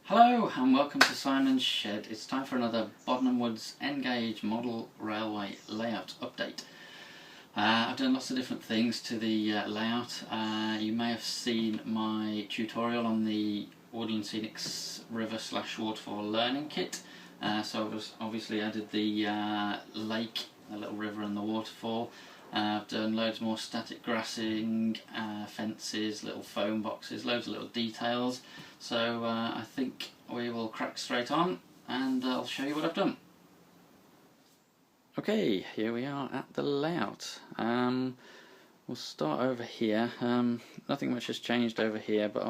Hello and welcome to Simon's Shed. It's time for another Bodenham Woods N-Gauge model railway layout update. I've done lots of different things to the layout. You may have seen my tutorial on the Woodland Scenics River/Waterfall Learning Kit. So I've obviously added the lake, the little river and the waterfall. I've done loads more static grassing, fences, little foam boxes, loads of little details. So I think we will crack straight on and I'll show you what I've done. Okay, here we are at the layout. We'll start over here. Nothing much has changed over here, but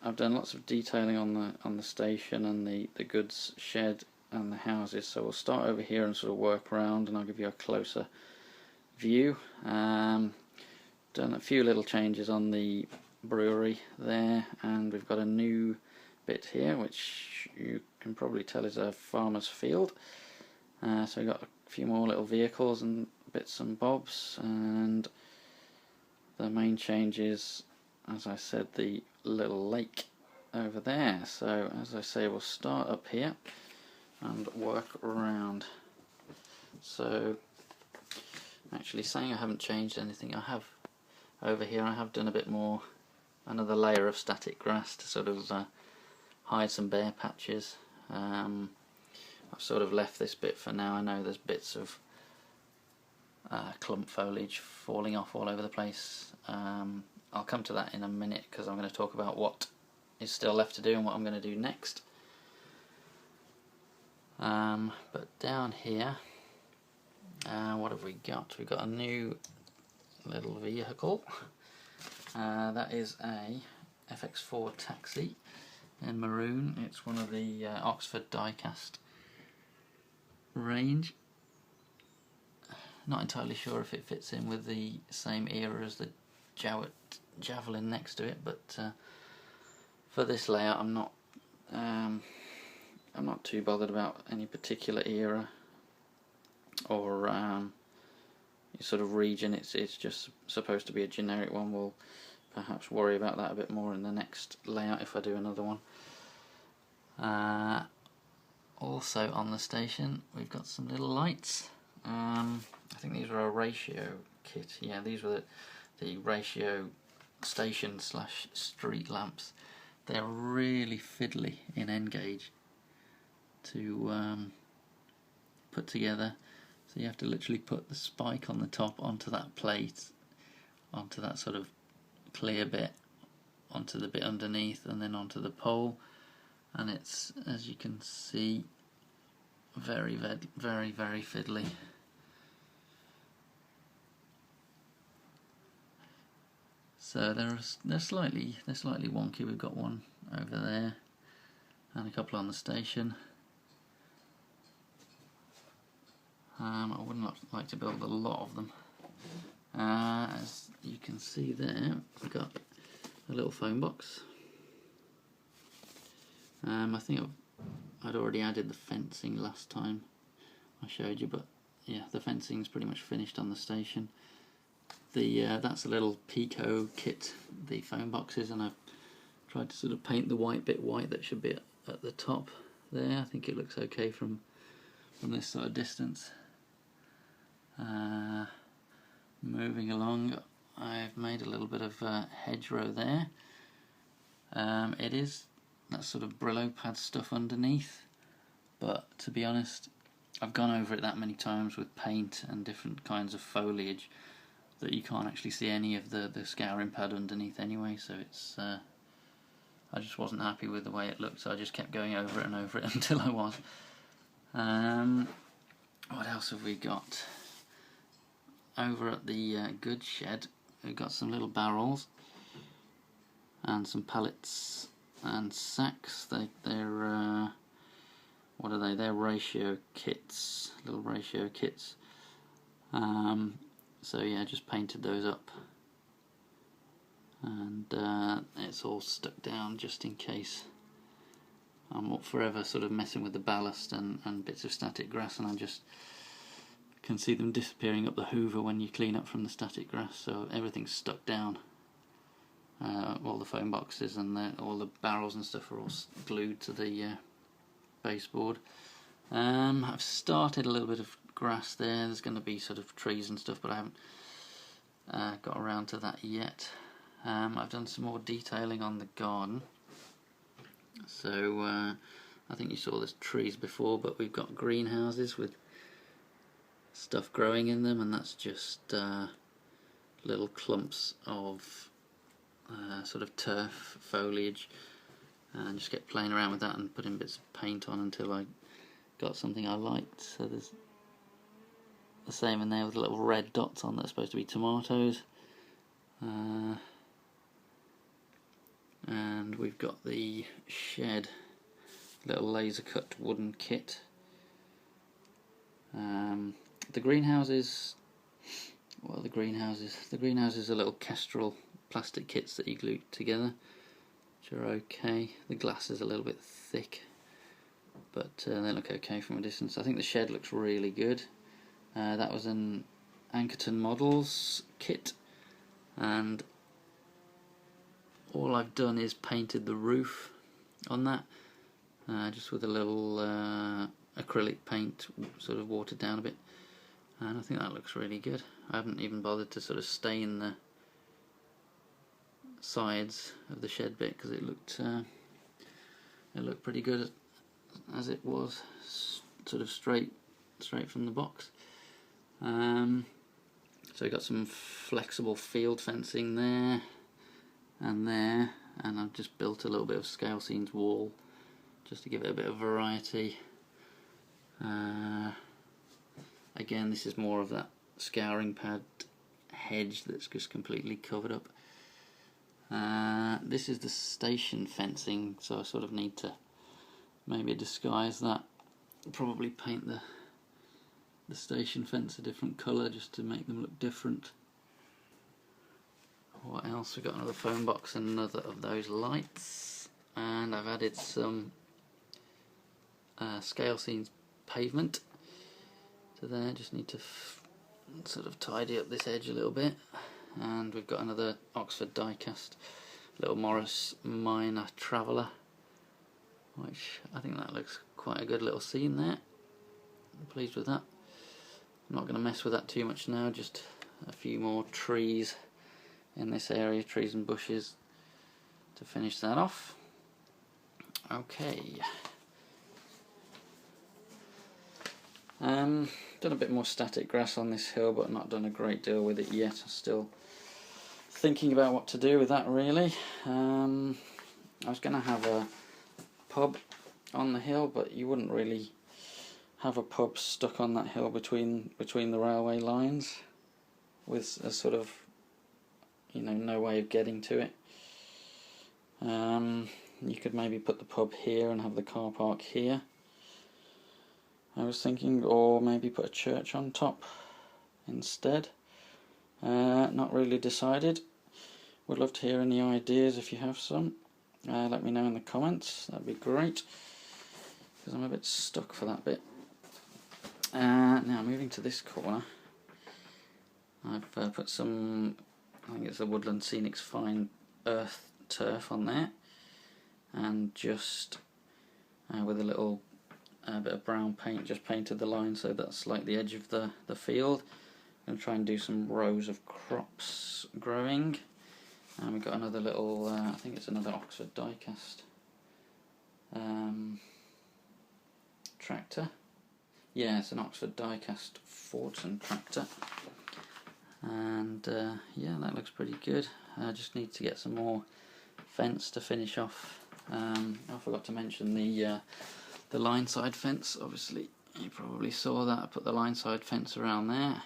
I've done lots of detailing on the station and the goods shed and the houses. So we'll start over here and sort of work around, and I'll give you a closer view. Done a few little changes on the brewery there, and we've got a new bit here which you can probably tell is a farmer's field. So we've got a few more little vehicles and bits and bobs, and the main change is, as I said, the little lake over there. So as I say, we'll start up here and work around. So actually, saying I haven't changed anything, I have over here, I have done a bit more, another layer of static grass to sort of hide some bare patches. I've sort of left this bit for now. I know there's bits of clump foliage falling off all over the place. I'll come to that in a minute because I'm going to talk about what is still left to do and what I'm going to do next. But down here, what have we got? We've got a new little vehicle. That is a FX4 taxi in maroon. It's one of the Oxford diecast range. Not entirely sure if it fits in with the same era as the Javelin next to it, but for this layout I'm not too bothered about any particular era or sort of region. It's just supposed to be a generic one. We'll perhaps worry about that a bit more in the next layout if I do another one. Also on the station we've got some little lights. I think these were a ratio kit. Yeah, these were the ratio station / street lamps. They're really fiddly in N-Gauge to put together. So you have to literally put the spike on the top onto that plate, onto that sort of clear bit, onto the bit underneath, and then onto the pole. And it's, as you can see, very fiddly. So they're slightly wonky. We've got one over there, and a couple on the station. I would not like to build a lot of them. As you can see there, we've got a little foam box. I think I'd already added the fencing last time I showed you, but yeah, the fencing's pretty much finished on the station. That's a little Pico kit, the foam boxes, and I've tried to sort of paint the white bit white that should be at the top there. I think it looks okay from this sort of distance. Moving along, I've made a little bit of hedgerow there. It is that sort of Brillo pad stuff underneath, but to be honest, I've gone over it that many times with paint and different kinds of foliage that you can't actually see any of the scouring pad underneath anyway, so it's I just wasn't happy with the way it looked, so I just kept going over it and over it until I was. What else have we got? Over at the goods shed, we've got some little barrels and some pallets and sacks. They're what are they? They're ratio kits, little ratio kits. So yeah, just painted those up, and it's all stuck down just in case I'm forever sort of messing with the ballast and bits of static grass, and I just can see them disappearing up the hoover when you clean up from the static grass, so everything's stuck down. all the foam boxes and all the barrels and stuff are all glued to the baseboard. I've started a little bit of grass there. There's going to be sort of trees and stuff, but I haven't got around to that yet. I've done some more detailing on the garden. So I think you saw the trees before, but we've got greenhouses with stuff growing in them, and that's just little clumps of sort of turf foliage, and just get playing around with that and putting bits of paint on until I got something I liked. So there's the same in there with little red dots on that's supposed to be tomatoes, and we've got the shed, little laser cut wooden kit. The greenhouses, well, the greenhouses are little Kestrel plastic kits that you glue together, which are okay. The glass is a little bit thick, but they look okay from a distance. I think the shed looks really good. That was an Ankerton Models kit, and all I've done is painted the roof on that, just with a little acrylic paint, sort of watered down a bit, and I think that looks really good. I haven't even bothered to sort of stain the sides of the shed bit because it looked pretty good as it was, sort of straight from the box. So we got some flexible field fencing there and there, and I've just built a little bit of scale scenes wall just to give it a bit of variety. Again, this is more of that scouring pad hedge that's just completely covered up. This is the station fencing, so I sort of need to maybe disguise that. Probably paint the station fence a different colour just to make them look different. What else? We've got another phone box and another of those lights, and I've added some scale scenes pavement to there. Just need to sort of tidy up this edge a little bit, and we've got another Oxford die-cast little Morris Minor Traveller, which I think that looks quite a good little scene there. I'm pleased with that. I'm not going to mess with that too much now, just a few more trees in this area, trees and bushes, to finish that off. Okay. Done a bit more static grass on this hill, but not done a great deal with it yet. I'm still thinking about what to do with that, really. I was going to have a pub on the hill, but you wouldn't really have a pub stuck on that hill between the railway lines with a sort of, you know, no way of getting to it. You could maybe put the pub here and have the car park here, I was thinking, or maybe put a church on top instead. Not really decided. Would love to hear any ideas if you have some. Let me know in the comments, that'd be great, because I'm a bit stuck for that bit. Now moving to this corner, I've put some, I think it's a Woodland Scenics Fine Earth turf on there, and just with a little bit of brown paint, just painted the line so that's like the edge of the field. I'm going to try and do some rows of crops growing, and we've got another little, I think it's another Oxford die-cast tractor. Yeah, it's an Oxford die-cast Fordson tractor, and yeah, that looks pretty good. I just need to get some more fence to finish off. I forgot to mention the line side fence. Obviously you probably saw that. I put the line side fence around there,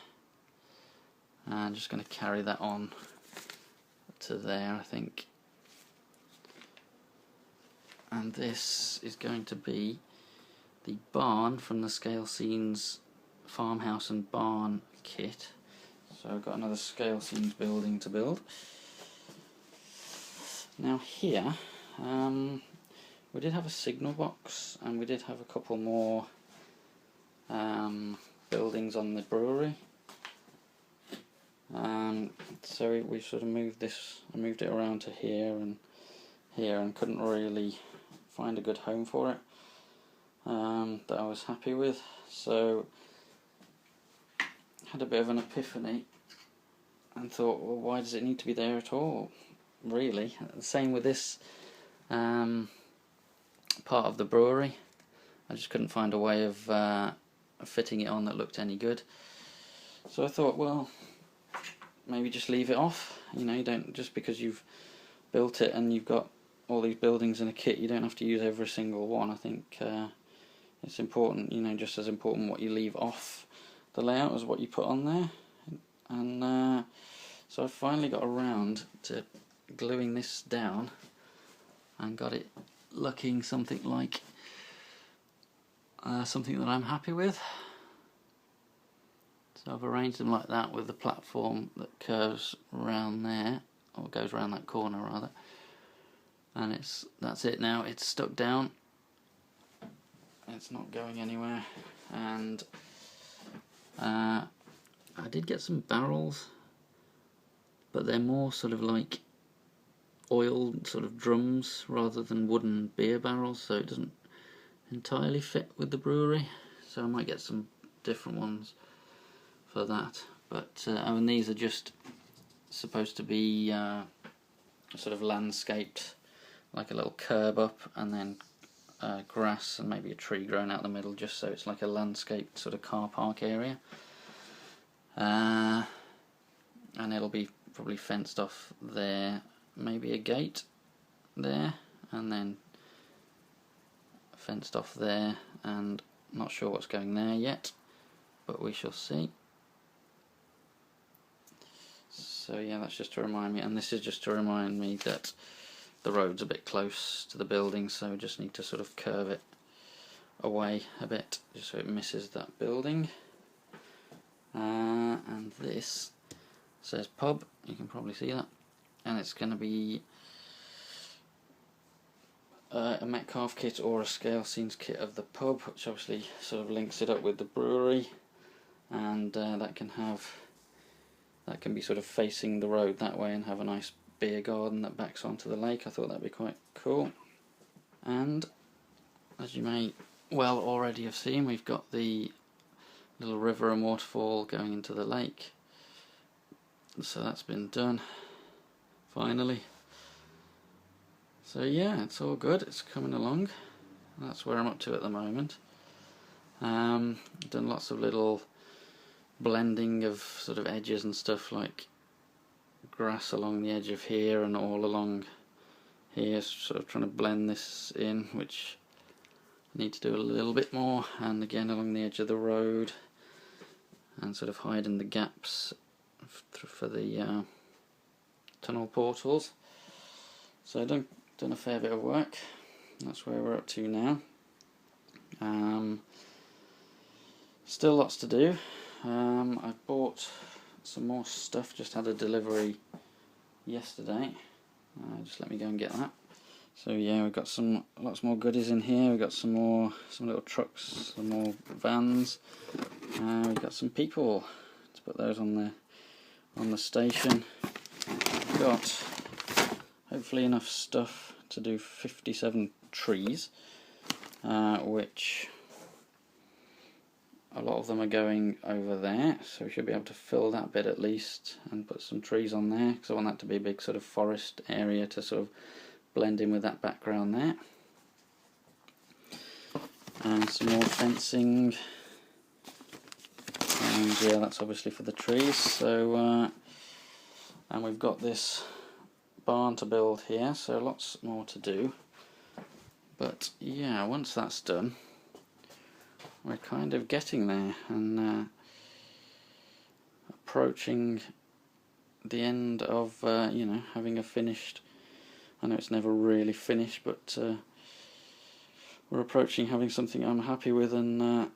and I'm just going to carry that on to there, I think. And this is going to be the barn from the Scale Scenes farmhouse and barn kit. So I've got another Scale Scenes building to build. Now here, we did have a signal box, and we did have a couple more buildings on the brewery. So we sort of moved this, I moved it around to here and couldn't really find a good home for it that I was happy with. So had a bit of an epiphany and thought, well, why does it need to be there at all, really? Same with this part of the brewery. I just couldn't find a way of fitting it on that looked any good. So I thought, well, maybe just leave it off. You know, you don't, just because you've built it and you've got all these buildings in a kit, you don't have to use every single one. I think it's important, you know, just as important what you leave off the layout as what you put on there. And so I finally got around to gluing this down and got it looking something like something that I'm happy with. So I've arranged them like that with the platform that curves around there, or goes around that corner rather. And that's it now, it's stuck down. It's not going anywhere. And I did get some barrels, but they're more sort of like oil sort of drums rather than wooden beer barrels, so it doesn't entirely fit with the brewery. So I might get some different ones for that. But I mean, these are just supposed to be sort of landscaped, like a little curb up and then grass and maybe a tree growing out the middle, just so it's like a landscaped sort of car park area. And it'll be probably fenced off there, maybe a gate there, and then fenced off there, and not sure what's going there yet, but we shall see. So yeah, that's just to remind me, and this is just to remind me that the road's a bit close to the building, so we just need to sort of curve it away a bit just so it misses that building. And this says pub, you can probably see that, and it's going to be a Metcalfe kit or a scale scenes kit of the pub, which obviously sort of links it up with the brewery, and that can be sort of facing the road that way and have a nice beer garden that backs onto the lake. I thought that'd be quite cool. And as you may well already have seen, we've got the little river and waterfall going into the lake. So that's been done finally. So yeah, it's all good, it's coming along. That's where I'm up to at the moment. Done lots of little blending of sort of edges and stuff, like grass along the edge of here and all along here, sort of trying to blend this in, which I need to do a little bit more, and again along the edge of the road, and sort of hiding the gaps for the tunnel portals. So I've done a fair bit of work. That's where we're up to now. Still lots to do. I bought some more stuff, just had a delivery yesterday. Just let me go and get that. So yeah, we've got lots more goodies in here. We've got some little trucks, some more vans. We've got some people to put those on the station. We've got hopefully enough stuff to do 57 trees, which a lot of them are going over there, so we should be able to fill that bit at least and put some trees on there, because I want that to be a big sort of forest area to sort of blend in with that background there. And some more fencing, and yeah, that's obviously for the trees. So and we've got this barn to build here, so lots more to do. But yeah, once that's done, we're kind of getting there and approaching the end of you know, having a finished, I know it's never really finished, but we're approaching having something I'm happy with, and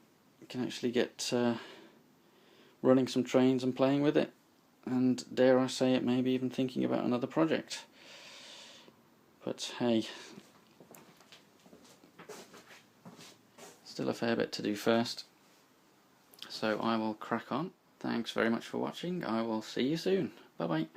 can actually get running some trains and playing with it, and dare I say it, maybe even thinking about another project. But hey, still a fair bit to do first, so I will crack on Thanks very much for watching. I will see you soon. Bye bye.